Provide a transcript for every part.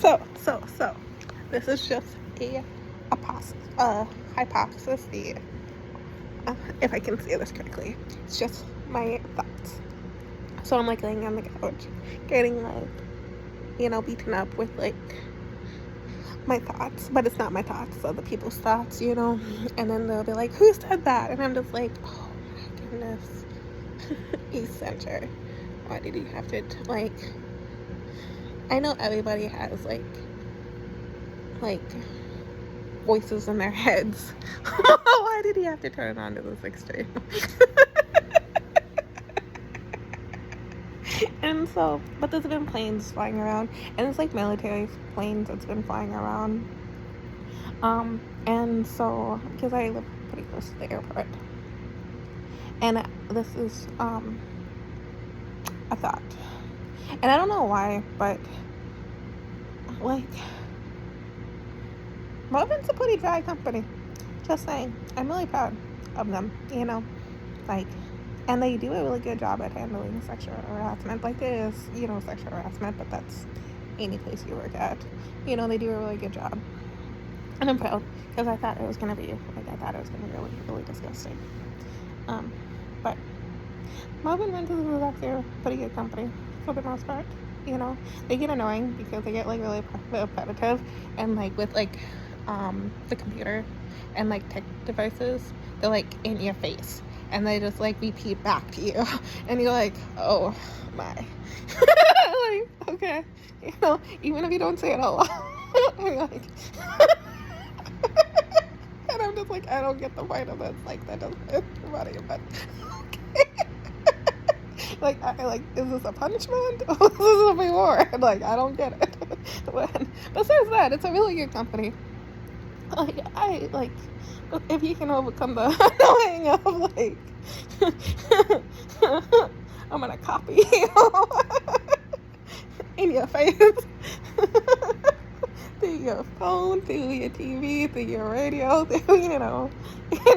So, this is just a hypothesis, if I can say this correctly. It's just my thoughts. So I'm like laying on the couch, getting like, beaten up with like my thoughts, but it's not my thoughts, it's other people's thoughts, and then they'll be like, who said that? And I'm just like, oh my goodness. E-Center, why did you have to, I know everybody has, like, voices in their heads. Why did he have to turn it on to this extreme? And so, but there's been planes flying around, and it's like military planes that's been flying around. And so, because I live pretty close to the airport, and this is, a thought. And I don't know why, but, like, Marvin's a pretty dry company. Just saying. I'm really proud of them, and they do a really good job at handling sexual harassment. Like, there is, sexual harassment, but that's any place you work at. They do a really good job. And I'm proud, because I thought it was going to be, really, really disgusting. But Marvin Rentals is actually a pretty good company, for the most part. They get annoying, because they get, like, really repetitive, and, like, with, like, the computer and, like, tech devices, they're, like, in your face. And they just, like, repeat back to you. And you're like, oh, my. Like, okay. Even if you don't say it out loud. And you're like... And I'm just like, I don't get the point of this. Like, that doesn't hit anybody, but... Okay. Like, is this a punishment? Or is this a reward? Like, I don't get it. But besides that, it's a really good company. If you can overcome the annoying of, like, I'm gonna copy you in your face, through your phone, through your TV, through your radio, through, your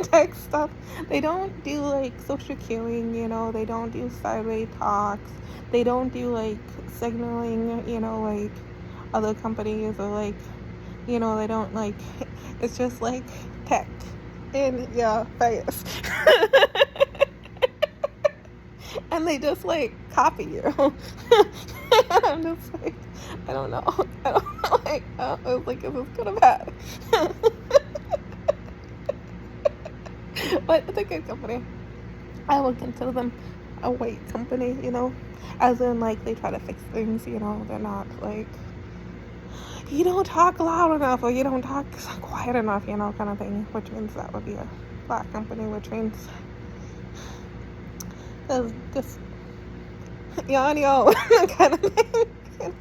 text stuff. They don't do, like, social queuing, they don't do sideway talks, they don't do, like, signaling, like other companies, or, like, they don't, like, it's just, like, text in your face. And they just, like, copy you. And I'm just like, I don't know, like, I was like, is this good or bad? But it's a good company. I would consider them a white company, as in, like, they try to fix things, they're not, like, you don't talk loud enough, or you don't talk quiet enough, kind of thing, which means that would be a black company, which means there's just on your own kind of thing,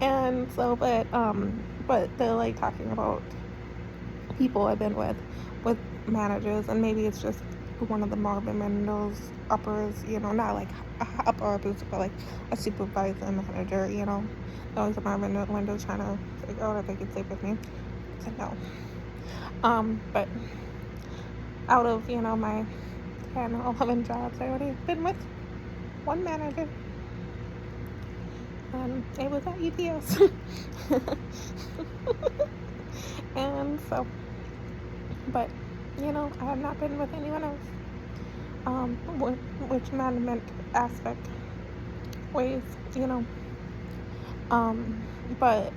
And so, but they're, like, talking about people I've been with managers, and maybe it's just one of the Marvin Windows uppers, not like uppers, but like a supervisor manager, that was a Marvin Windows trying to figure out if they could sleep with me. I said no. But out of, my 10 or 11 jobs, I already been with one manager. It was at UPS. And so, but, I have not been with anyone else. Which management aspect ways, but,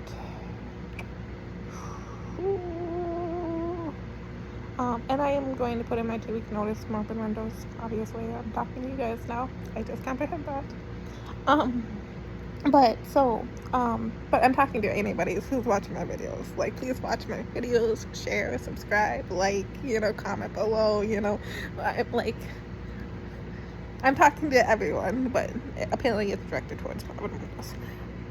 and I am going to put in my 2-week notice, Marvin Windows. Obviously, I'm talking to you guys now. I just comprehend that. But I'm talking to anybody who's watching my videos. Like, please watch my videos, share, subscribe, like, comment below, I'm talking to everyone, but apparently it's directed towards Marvin Windows.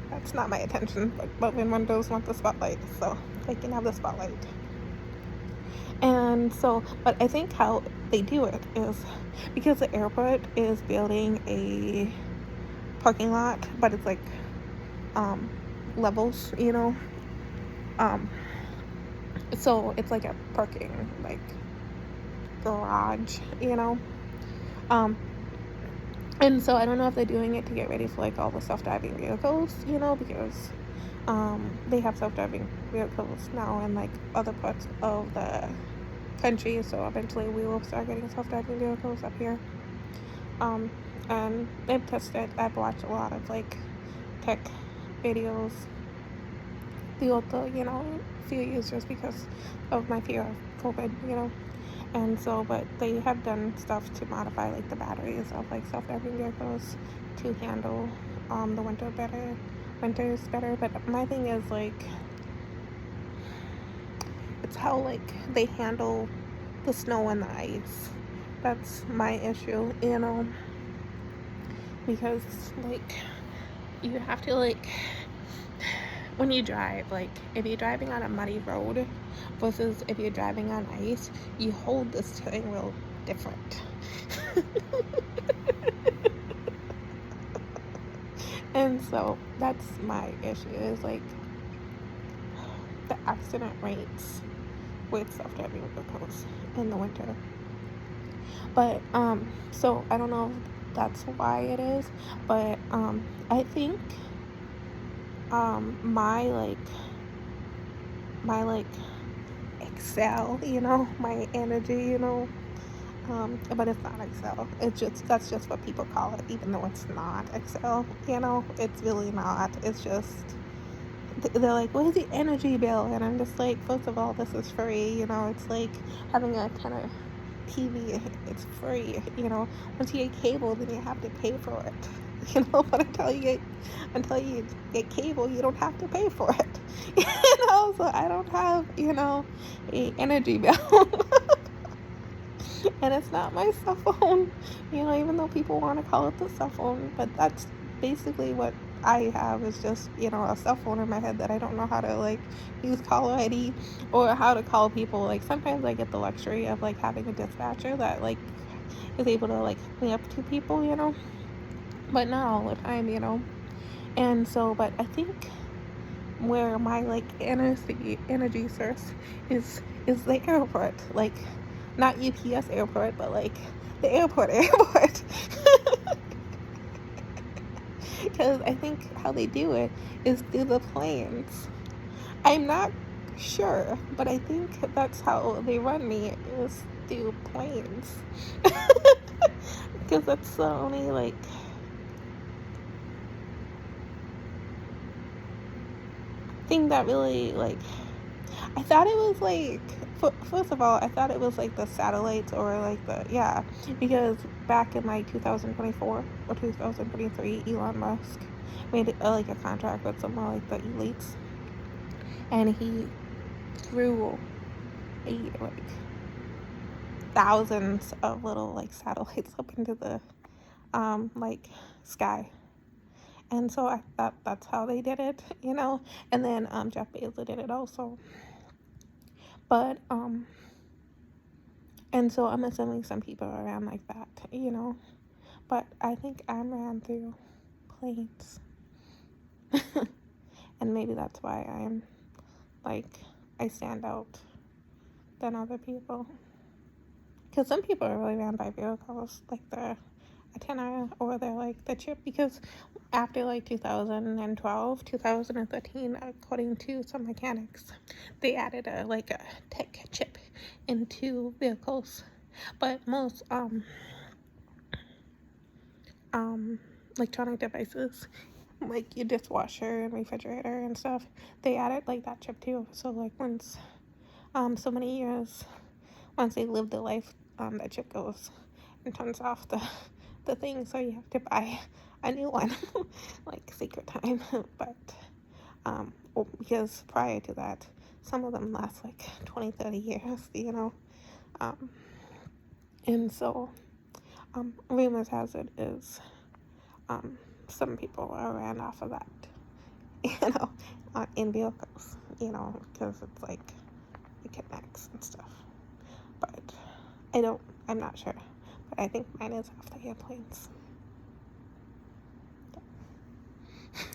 That's not my attention, but Marvin Windows want the spotlight, so they can have the spotlight. And so, but I think how they do it is because the airport is building a parking lot, but it's like levels, so it's like a parking, like, garage, and so I don't know if they're doing it to get ready for, like, all the self-driving vehicles, because They have self-driving vehicles now in like other parts of the country, so eventually we will start getting self-driving vehicles up here. Um, and they've tested. I've watched a lot of like tech videos throughout the few years just because of my fear of COVID. And so, but they have done stuff to modify like the batteries of like self-driving vehicles to handle the winters better. But my thing is like it's how like they handle the snow and the ice. That's my issue, because like you have to like when you drive, like if you're driving on a muddy road versus if you're driving on ice, you hold the steering wheel different. And so that's my issue is like the accident rates with self-driving vehicles in the winter. But so I don't know if that's why it is, but I think my like excel, my energy, but it's not excel. That's just what people call it, even though it's not excel, it's really not. It's just they're like, what is the energy bill? And I'm just like, first of all, this is free, it's like having a kind of TV, it's free, once you get cable, then you have to pay for it, but until you get cable, you don't have to pay for it, so I don't have, a energy bill. And it's not my cell phone, even though people want to call it the cell phone, but that's basically what I have is just, a cell phone in my head that I don't know how to like use caller ID or how to call people. Like sometimes I get the luxury of like having a dispatcher that like is able to like hook me up to people, but not all the time. And so, but I think where my like energy source is the airport, like not UPS airport, but like the airport. Because I think how they do it is through the planes. I'm not sure, but I think that's how they run me is through planes. Because that's the only like thing that really like I thought it was like first of all I thought it was like the satellites or like because back in like 2024 or 2023 Elon Musk made like a contract with some of like the elites, and he threw like thousands of little like satellites up into the like sky. And so I thought that's how they did it, and then Jeff Bezos did it also. But and so I'm assuming some people ran like that, but I think I ran through planes. And maybe that's why I'm like I stand out than other people, because some people are really ran by vehicles, like the antenna or they're like the chip, because after like 2012 2013, according to some mechanics, they added a tech chip into vehicles. But most electronic devices like your dishwasher and refrigerator and stuff, they added like that chip too. So like once so many years, once they live the life, that chip goes and turns off the thing, so you have to buy a new one like secret time. But because prior to that, some of them last like 20-30 years. And so rumors has it is some people are ran off of that, in vehicles, because it's like it connects and stuff. But I'm not sure, but I think mine is off the airplanes.